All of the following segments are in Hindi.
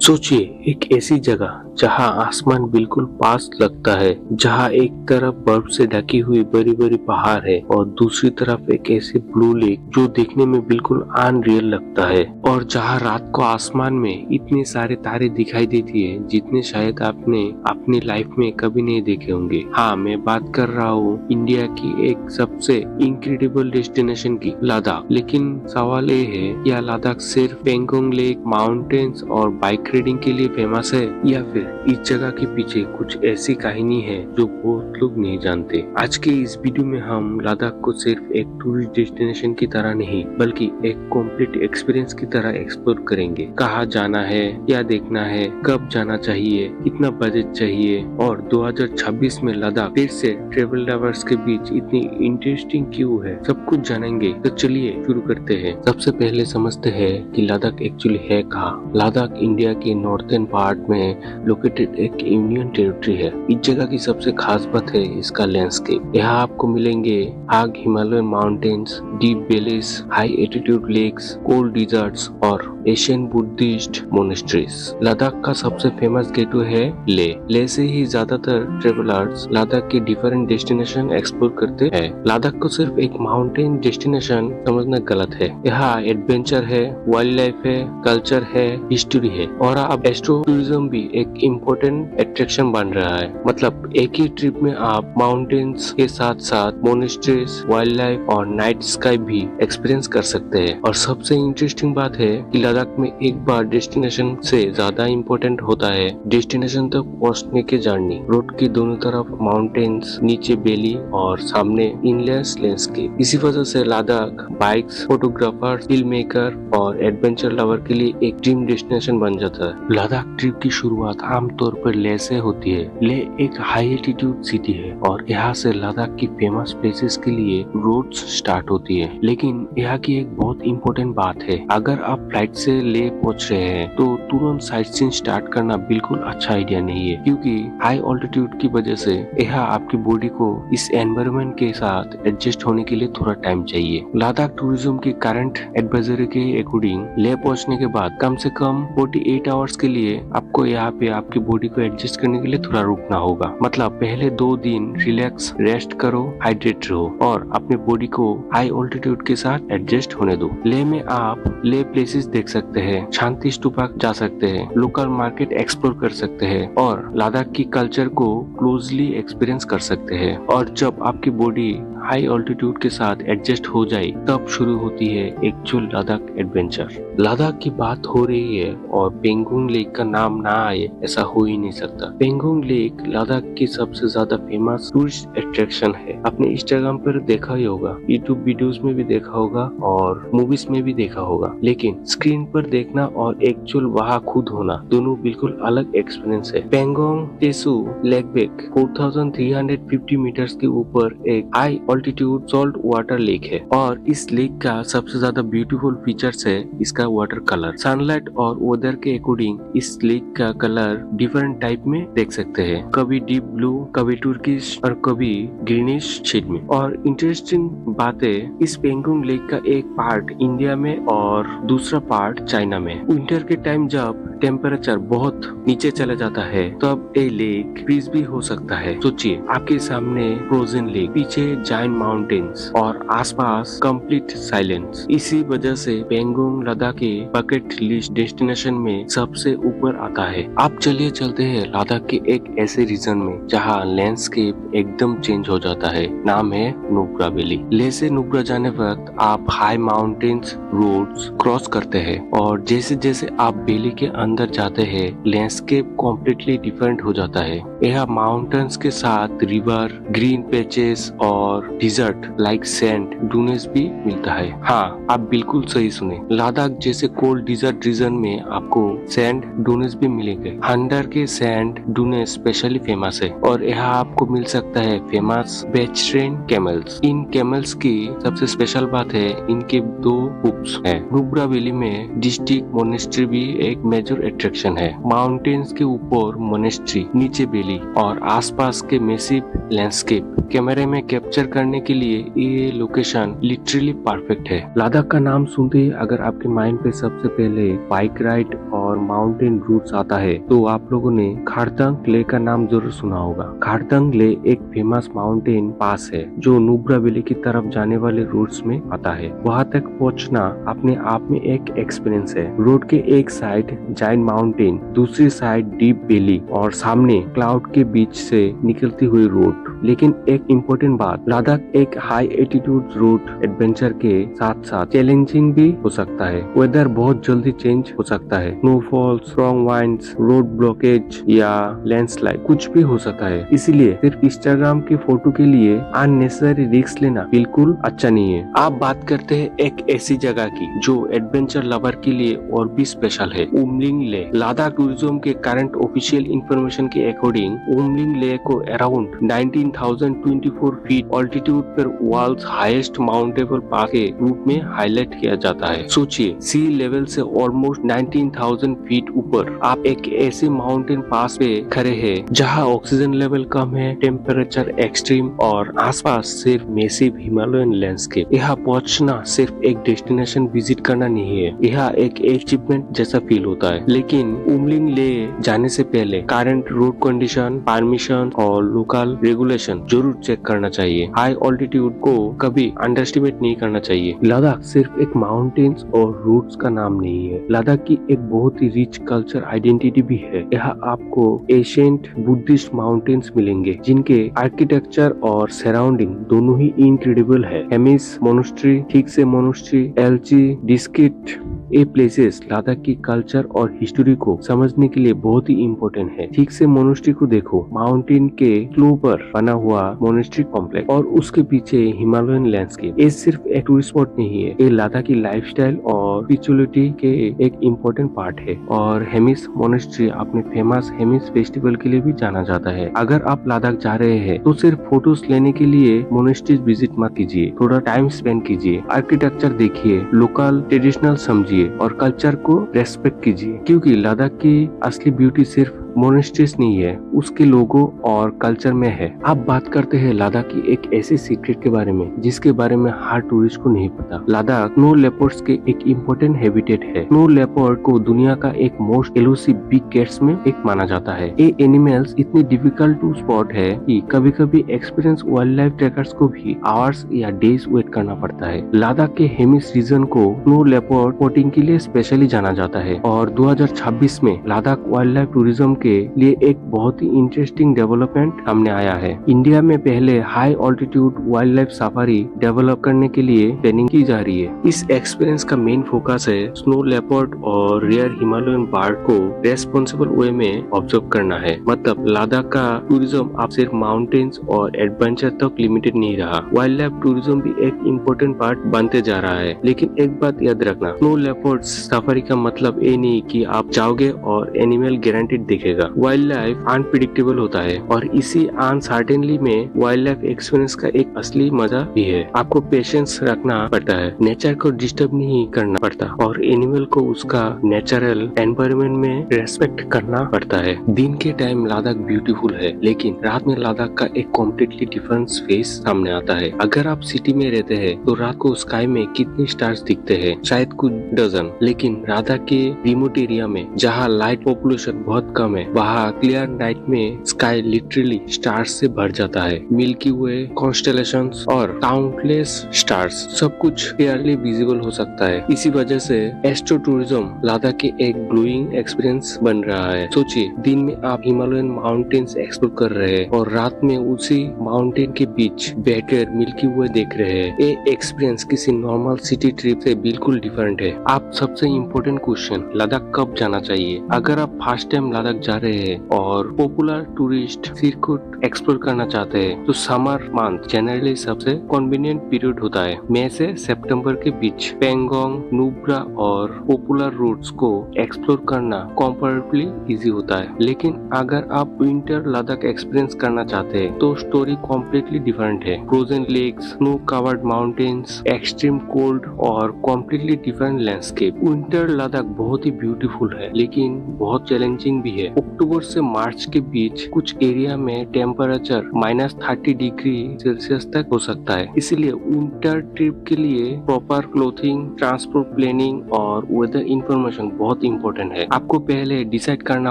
सोचिए एक ऐसी जगह जहां आसमान बिल्कुल पास लगता है, जहां एक तरफ बर्फ से ढकी हुई बड़ी बड़ी पहाड़ है और दूसरी तरफ एक ऐसी ब्लू लेक जो देखने में बिल्कुल अनरियल लगता है, और जहां रात को आसमान में इतने सारे तारे दिखाई देती है जितने शायद आपने अपनी लाइफ में कभी नहीं देखे होंगे। हाँ, मैं बात कर रहा हूँ इंडिया की एक सबसे इनक्रेडिबल डेस्टिनेशन की, लद्दाख। लेकिन सवाल ये है, क्या लद्दाख सिर्फ पेंगोंग लेक, माउंटेन्स और बाइक राइडिंग के लिए फेमस है, या फिर इस जगह के पीछे कुछ ऐसी कहानी है जो बहुत लोग नहीं जानते। आज के इस वीडियो में हम लद्दाख को सिर्फ एक टूरिस्ट डेस्टिनेशन की तरह नहीं, बल्कि एक कंप्लीट एक्सपीरियंस की तरह एक्सप्लोर करेंगे। कहाँ जाना है, क्या देखना है, कब जाना चाहिए, कितना बजट चाहिए, और 2026 में लद्दाख फिर से ट्रेवल लवर्स के बीच इतनी इंटरेस्टिंग क्यों है, सब कुछ जानेंगे। तो चलिए शुरू करते हैं। सबसे पहले समझते हैं कि लद्दाख एक्चुअली है कहाँ। लद्दाख इंडिया के नॉर्थर्न पार्ट में लोकेटेड एक यूनियन टेरिटरी है। इस जगह की सबसे खास बात है इसका लैंडस्केप। यहाँ आपको मिलेंगे huge Himalayan mountains, deep valleys, high altitude lakes, cold deserts और एशियन बुद्धिस्ट मोनेस्ट्रीज। लद्दाख का सबसे फेमस गेटवे है ले से ही ज्यादातर ट्रेवलर्स लद्दाख के डिफरेंट डेस्टिनेशन एक्सप्लोर करते हैं। लद्दाख को सिर्फ एक माउंटेन डेस्टिनेशन समझना गलत है। यहाँ एडवेंचर है, वाइल्ड लाइफ है, कल्चर है, हिस्ट्री है, और अब एस्ट्रो टूरिज्म भी एक इम्पोर्टेंट अट्रैक्शन बन रहा है। मतलब एक ही ट्रिप में आप माउंटेन्स के साथ साथ मोनेस्ट्रीज, वाइल्ड लाइफ और नाइट स्काई भी एक्सपीरियंस कर सकते हैं। और सबसे इंटरेस्टिंग बात है कि लद्दाख में एक बार डेस्टिनेशन से ज्यादा इम्पोर्टेंट होता है डेस्टिनेशन तक पहुंचने के जर्नी। रोड के दोनों तरफ माउंटेन्स, नीचे वैली और सामने इनलेस लैंडस्केप। इसी वजह से Ladakh bikes, photographers, film maker और एडवेंचर लवर के लिए एक ड्रीम डेस्टिनेशन बन जाता है। लद्दाख ट्रिप की शुरुआत आमतौर पर लेह से होती है। लेह एक हाई एल्टीट्यूड सिटी है और यहाँ से लद्दाख की फेमस प्लेसेस के लिए रोड्स स्टार्ट होती है। लेकिन यहाँ की एक बहुत इम्पोर्टेंट बात है, अगर आप फ्लाइट से लेह पहुँच रहे हैं तो तुरंत साइट सीइंग स्टार्ट करना बिल्कुल अच्छा आइडिया नहीं है, क्योंकि हाई ऑल्टीट्यूड की वजह से यहाँ आपकी बॉडी को इस एनवायरनमेंट के साथ एडजस्ट होने के लिए थोड़ा टाइम चाहिए। लद्दाख टूरिज्म की करंट एडवाइजरी के अकॉर्डिंग लेह पहुंचने के बाद कम से कम 48 आवर्स के लिए आपको यहाँ पे आपकी बॉडी को एडजस्ट करने के लिए थोड़ा रुकना होगा। मतलब पहले 2 दिन रिलैक्स, रेस्ट करो, हाइड्रेट रहो और अपने बॉडी को हाई ऑल्टीट्यूड के साथ एडजस्ट होने दो। लेह में आप लेह प्लेसेस देख सकते हैं, शांति स्तूपा जा सकते हैं, लोकल मार्केट एक्सप्लोर कर सकते हैं और लद्दाख की कल्चर को क्लोजली एक्सपीरियंस कर सकते हैं। और जब आपकी बॉडी हाई ऑल्टीट्यूड के साथ एडजस्ट हो जाए तब शुरू होती है एक्चुअल लद्दाख एडवेंचर। लद्दाख की बात हो रही है और पेंगोंग लेक का नाम ना आए ऐसा हो ही नहीं सकता। पेंगोंग लेक लद्दाख की सबसे ज्यादा फेमस टूरिस्ट अट्रैक्शन है। आपने इंस्टाग्राम पर देखा ही होगा, यूट्यूब वीडियोस में भी देखा होगा और मूवीज में भी देखा होगा, लेकिन स्क्रीन पर देखना और एक्चुअल वहाँ खुद होना दोनों बिल्कुल अलग एक्सपीरियंस है। पेंगोंग तेसु लेक बेक 4350 मीटर्स के ऊपर एक high altitude salt water lake है, और इस लेक का सबसे ज्यादा ब्यूटीफुल फीचर्स है इसका वाटर कलर। सनलाइट और वेदर के अकॉर्डिंग इस लेक का कलर डिफरेंट टाइप में देख सकते हैं, कभी डीप ब्लू, कभी टर्किश और कभी ग्रीनिश शेड में। और इंटरेस्टिंग बात है, इस पेंगोंग लेक का एक पार्ट इंडिया में और दूसरा पार्ट चाइना में। विंटर के टाइम जब टेम्परेचर बहुत नीचे चला जाता है तब ये लेक फ्रीज भी हो सकता है। सोचिए आपके सामने फ्रोजन लेक, पीछे जायंट माउंटेन्स और आसपास कंप्लीट साइलेंस। इसी वजह से पेंगोंग लद्दाख के बकेट लिस्ट डेस्टिनेशन में सबसे ऊपर आता है। अब चलिए चलते हैं लद्दाख के एक ऐसे रीजन में जहां लैंडस्केप एकदम चेंज हो जाता है। नाम है नुब्रा वैली। लेह से नुब्रा जाने वक्त आप हाई माउंटेन्स रोड्स क्रॉस करते हैं और जैसे जैसे आप वैली के अंदर जाते हैं लैंडस्केप कम्प्लीटली डिफरेंट हो जाता है। यह माउंटेन्स के साथ रिवर, ग्रीन पैचेस और डिजर्ट लाइक सैंड डूनेस भी मिलता है। हाँ, आप बिल्कुल सही सुने, लद्दाख जैसे कोल्ड डिजर्ट रीजन में आपको सैंड डूनेस भी मिलेंगे। हंडर के सैंड डूनेस स्पेशली फेमस है और यहाँ आपको मिल सकता है फेमस वेजिटेरियन कैमल्स। इन कैमल्स की सबसे स्पेशल बात है इनके 2 हुप्स हैं। नुब्रा वैली में डिस्ट्रिक्ट मोनेस्ट्री भी एक मेजर अट्रैक्शन है। माउंटेन्स के ऊपर मोनेस्ट्री, नीचे वैली और आसपास के मैसिव लैंडस्केप कैमरे में कैप्चर करने करने के लिए ये लोकेशन लिटरली परफेक्ट है। लद्दाख का नाम सुनते ही अगर आपके माइंड पे सबसे पहले बाइक राइड और माउंटेन रूट्स आता है तो आप लोगों ने खारतंग ले का नाम जरूर सुना होगा। खारतंग ले एक फेमस माउंटेन पास है जो नुब्रा वैली की तरफ जाने वाले रूट्स में आता है। वहां तक पहुंचना अपने आप में एक एक्सपीरियंस है। रोड के एक साइड जाइंट माउंटेन, दूसरी साइड डीप वैली और सामने क्लाउड के बीच से निकलती हुई रोड। लेकिन एक इम्पोर्टेंट बात, लद्दाख एक हाई एल्टीट्यूड रूट एडवेंचर के साथ साथ चैलेंजिंग भी हो सकता है। वेदर बहुत जल्दी चेंज हो सकता है। Snowfall, strong winds, road blockage या लैंडस्लाइड कुछ भी हो सकता है। इसलिए सिर्फ इंस्टाग्राम की फोटो के लिए अननेसेसरी रिस्क लेना बिल्कुल अच्छा नहीं है। आप बात करते हैं एक ऐसी जगह की जो एडवेंचर लवर के लिए और भी स्पेशल है, उमलिंग ले। लद्दाख टूरिज्म के करंट ऑफिशियल इंफॉर्मेशन के अकॉर्डिंग उमलिंग ले को अराउंड 19,024 फीट ऑल्टीट्यूड पर वर्ल्ड्स हाईएस्ट माउंटेबल पास के रूप में हाईलाइट किया जाता है। सोचिए, सी लेवल से ऑलमोस्ट 19,000 फीट ऊपर आप एक ऐसे माउंटेन पास पे खड़े हैं जहां ऑक्सीजन लेवल कम है, टेम्परेचर एक्सट्रीम और आसपास सिर्फ मैसिव हिमालयन लैंडस्केप। यहाँ पहुंचना सिर्फ एक डेस्टिनेशन विजिट करना नहीं है, यह एक अचीवमेंट जैसा फील होता है। लेकिन उमलिंग ले जाने से पहले करंट रोड कंडीशन, परमिशन और लोकल रेगुलेशन जरूर चेक करना चाहिए। हाई ऑल्टीट्यूड को कभी अंडरस्टिमेट नहीं करना चाहिए। लद्दाख सिर्फ एक माउंटेन्स और रूट्स का नाम नहीं है, लद्दाख की एक बहुत ही रिच कल्चर आइडेंटिटी भी है। यहाँ आपको एशियंट बुद्धिस्ट माउंटेन्स मिलेंगे जिनके आर्किटेक्चर और सराउंडिंग दोनों ही इनक्रेडिबल है। हेमिस मोनेस्ट्री, ठीक से मोनेस्ट्री, एल्ची, डिस्किट, ये प्लेसेस लद्दाख की कल्चर और हिस्ट्री को समझने के लिए बहुत ही इम्पोर्टेंट है। ठीक से मोनेस्ट्री को देखो, माउंटेन के स्लो पर बना हुआ मोनेस्ट्री कॉम्प्लेक्स और उसके पीछे हिमालयन लैंडस्केप। ये सिर्फ एक टूरिस्ट स्पॉट नहीं है, ये लद्दाख की लाइफस्टाइल और स्पिरिचुअलिटी के एक इम्पोर्टेंट पार्ट है। और हेमिस मोनेस्ट्री अपने फेमस हेमिस फेस्टिवल के लिए भी जाना जाता है। अगर आप लद्दाख जा रहे हैं तो सिर्फ फोटोज लेने के लिए मोनेस्ट्री विजिट मत कीजिए, थोड़ा टाइम स्पेंड कीजिए, आर्किटेक्चर देखिए, लोकल ट्रेडिशनल समझिए और कल्चर को रेस्पेक्ट कीजिए, क्योंकि लद्दाख की असली ब्यूटी सिर्फ मोनेस्ट्रीज नहीं है, उसके लोगों और कल्चर में है। आप बात करते हैं लद्दाख की एक ऐसी सीक्रेट के बारे में जिसके बारे में हर टूरिस्ट को नहीं पता। लद्दाख स्नो लेपर्ड्स के एक इम्पोर्टेंट हैबिटेट है। स्नो लेपर्ड को दुनिया का एक मोस्ट एलुसिव बिग कैट्स में एक माना जाता है। ये एनिमल्स इतनी डिफिकल्ट टू स्पॉट है कि कभी कभी एक्सपीरियंस वाइल्ड लाइफ ट्रैकर्स को भी आवर्स या डेज वेट करना पड़ता है। लद्दाख के हेमिस रीजन को स्नो लेपर्ड स्पॉटिंग के लिए स्पेशली जाना जाता है और 2026 में लद्दाख वाइल्ड लाइफ टूरिज्म के लिए एक बहुत ही इंटरेस्टिंग डेवलपमेंट सामने आया है। इंडिया में पहले high altitude wild life safari develop करने के लिए प्लानिंग की जा रही है। इस एक्सपीरियंस का मेन फोकस है स्नो लेपर्ड और रेयर हिमालयन बर्ड को रेस्पॉन्सिबल वे में ऑब्जर्व करना है। मतलब लद्दाख का टूरिज्म अब सिर्फ माउंटेन्स और एडवेंचर तक लिमिटेड नहीं रहा, वाइल्ड लाइफ टूरिज्म भी एक इम्पोर्टेंट पार्ट बनते जा रहा है। लेकिन एक बात याद रखना, स्नो लेपर्ड सफारी का मतलब ये नहीं कि आप जाओगे और एनिमल गारंटीड दिखेगा। वाइल्ड लाइफ अनप्रिडिक्टेबल होता है और इसी अनसर्टेनली में वाइल्ड लाइफ एक्सपीरियंस का एक असली मजा भी है। आपको पेशेंस रखना पड़ता है, नेचर को डिस्टर्ब नहीं करना पड़ता और एनिमल को उसका नेचुरल एनवायरनमेंट में रेस्पेक्ट करना पड़ता है। दिन के टाइम लद्दाख ब्यूटीफुल है, लेकिन रात में लद्दाख का एक कम्प्लीटली डिफरेंट फेस सामने आता है। अगर आप सिटी में रहते हैं तो रात को स्काई में कितने स्टार्स दिखते हैं, शायद कुछ डजन। लेकिन लद्दाख के रिमोट एरिया में जहाँ लाइट पॉपुलेशन बहुत कम है, वहाँ क्लियर नाइट में स्काई लिटरली स्टार्स से भर जाता है। मिल्की वे, कॉन्स्टेलेशंस और काउंटलेस स्टार्स, सब कुछ क्लियरली विजिबल हो सकता है। इसी वजह से एस्ट्रो टूरिज्म लद्दाख के एक ग्लोइंग एक्सपीरियंस बन रहा है। सोचिए, दिन में आप हिमालयन माउंटेन्स एक्सप्लोर कर रहे हैं और रात में उसी माउंटेन के बीच बैठकर मिल्की वे देख रहे हैं। ये एक्सपीरियंस किसी नॉर्मल सिटी ट्रिप से बिल्कुल डिफरेंट है। आप सबसे इम्पोर्टेंट क्वेश्चन, लद्दाख कब जाना चाहिए? अगर आप फर्स्ट टाइम लद्दाख जा रहे हैं और पॉपुलर टूरिस्ट सर्किट एक्सप्लोर करना चाहते हैं तो समर मंथ जनरली सबसे कन्वीनियंट पीरियड होता है। मई से सितंबर के बीच पेंगोंग, नुब्रा और पॉपुलर रूट्स को एक्सप्लोर करना कंपैरेटिवली इजी होता है। लेकिन अगर आप विंटर लद्दाख एक्सपीरियंस करना चाहते हैं तो स्टोरी कम्प्लीटली डिफरेंट है। Frozen lakes, snow covered mountains, extreme cold और completely different landscape. Winter Ladakh बहुत ही ब्यूटीफुल है लेकिन बहुत चैलेंजिंग भी है। अक्टूबर से मार्च के बीच कुछ एरिया में टेम्परेचर -30 डिग्री सेल्सियस तक हो सकता है। इसीलिए विंटर ट्रिप के लिए प्रॉपर क्लोथिंग, ट्रांसपोर्ट प्लानिंग और वेदर इंफॉर्मेशन बहुत इंपॉर्टेंट है। आपको पहले डिसाइड करना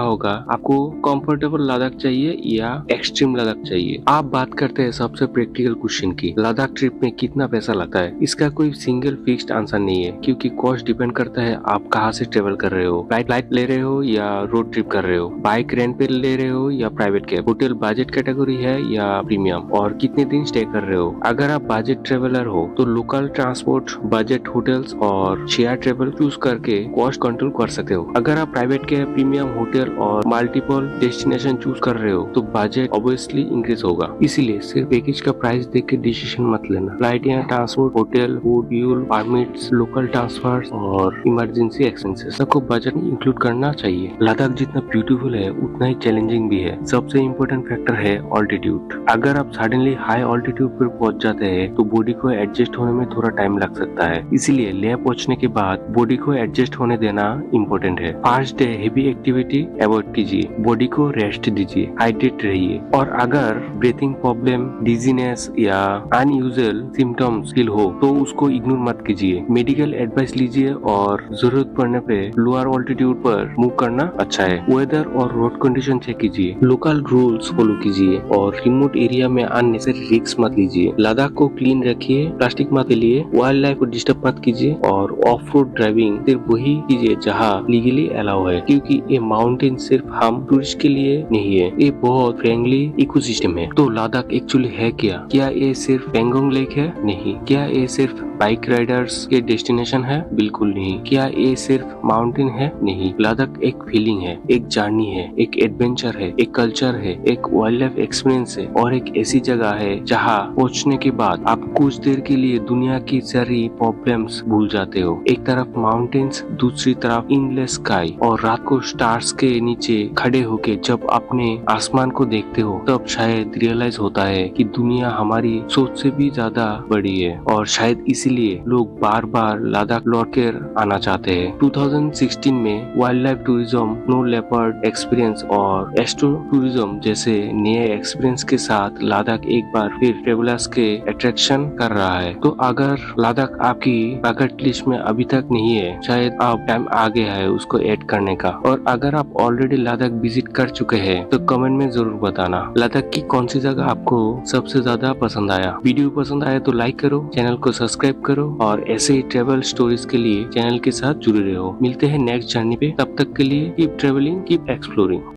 होगा आपको कंफर्टेबल लद्दाख चाहिए या एक्सट्रीम लद्दाख चाहिए। आप बात करते हैं सबसे प्रैक्टिकल क्वेश्चन की, लद्दाख ट्रिप में कितना पैसा लगता है। इसका कोई सिंगल फिक्स्ड आंसर नहीं है, क्योंकि कॉस्ट डिपेंड करता है आप कहाँ से ट्रेवल कर रहे हो, फ्लाइट ले रहे हो या रोड ट्रिप कर रहे हो, बाइक रेंट पे ले रहे हो या private cab, hotel budget category है या प्रीमियम, और कितने दिन स्टे कर रहे हो। अगर आप बजट ट्रेवलर हो तो लोकल ट्रांसपोर्ट, बजट होटल्स और शेयर ट्रेवल चूज करके कॉस्ट कंट्रोल कर सकते हो। अगर आप प्राइवेट कैब, प्रीमियम होटल और मल्टीपल डेस्टिनेशन चूज कर रहे हो तो बजट ऑब्वियसली इंक्रीज होगा। इसीलिए सिर्फ पैकेज का प्राइस देख के डिसीजन मत लेना। फ्लाइट या transport, hotel, food, fuel, permits, local transfer और इमरजेंसी एक्सपेंसेस सबको बजट में इंक्लूड करना चाहिए। लद्दाख जितना ब्यूटीफुल है उतना ही चैलेंजिंग भी है। सबसे इम्पोर्टेंट फैक्टर है ऑल्टीट्यूड। अगर आप सडनली हाई ऑल्टीट्यूड पर पहुंच जाते हैं तो बॉडी को एडजस्ट होने में थोड़ा टाइम लग सकता है। इसीलिए लेह पहुंचने के बाद बॉडी को एडजस्ट होने देना इम्पोर्टेंट है। First day heavy activity avoid कीजिए, बॉडी को रेस्ट दीजिए, हाइड्रेट रहिए, और अगर ब्रीथिंग प्रॉब्लम, डिजीनेस या अनयूजुअल सिम्टम्स फील हो तो उसको इग्नोर मत कीजिए। मेडिकल एडवाइस लीजिए और जरूरत पड़ने पे लोअर ऑल्टीट्यूड पर मूव करना अच्छा है। वेदर और रोड कंडीशन चेक कीजिए, लोकल रूल्स फॉलो कीजिए और रिमोट एरिया में अननेसेसरी रिस्क मत लीजिए। लद्दाख को क्लीन रखिए, प्लास्टिक मत फैलिए, वाइल्ड लाइफ को डिस्टर्ब मत कीजिए और ऑफ रोड ड्राइविंग सिर्फ वही कीजिए जहाँ लीगली अलाउ है, क्योंकि ये माउंटेन सिर्फ हम टूरिस्ट के लिए नहीं है, ये बहुत फ्रेंडली इकोसिस्टम है। तो लद्दाख एक्चुअली है क्या ये सिर्फ पेंगोंग लेक है? नहीं। क्या ये सिर्फ बाइक राइडर्स के डेस्टिनेशन है? बिल्कुल नहीं। क्या ये सिर्फ माउंटेन है? नहीं। लद्दाख एक फीलिंग है, एक जर्नी है, एक एडवेंचर है, एक कल्चर है, एक वाइल्ड लाइफ एक्सपीरियंस है और एक ऐसी जगह है जहाँ पहुँचने के बाद आप कुछ देर के लिए दुनिया की सारी प्रॉब्लम्स भूल जाते हो। एक तरफ माउंटेन्स, दूसरी तरफ इनलेस स्काई, और रात को स्टार्स के नीचे खड़े होके जब अपने आसमान को देखते हो तब शायद रियलाइज होता है कि दुनिया हमारी सोच से भी ज्यादा बड़ी है, और शायद इसीलिए लोग बार बार लद्दाख लौट कर आना चाहते हैं। 2016 में wild life tourism, snow leopard experience और एस्ट्रो टूरिज्म जैसे नए एक्सपीरियंस के साथ लद्दाख एक बार फिर ट्रेवलर्स के अट्रैक्शन कर रहा है। तो अगर लद्दाख आपकी बकेट लिस्ट में अभी तक नहीं है, शायद अब टाइम आ गया है उसको ऐड करने का। और अगर आप ऑलरेडी लद्दाख विजिट कर चुके हैं तो कमेंट में जरूर बताना लद्दाख की कौन सी जगह आपको सबसे ज्यादा पसंद आया। वीडियो पसंद आया तो लाइक करो, चैनल को सब्सक्राइब करो और ऐसे ही ट्रेवल स्टोरीज के लिए चैनल के साथ जुड़े रहो। मिलते हैं नेक्स्ट जर्नी पे, तब तक के लिए कीप ट्रेवलिंग, कीप एक्सप्लोरिंग।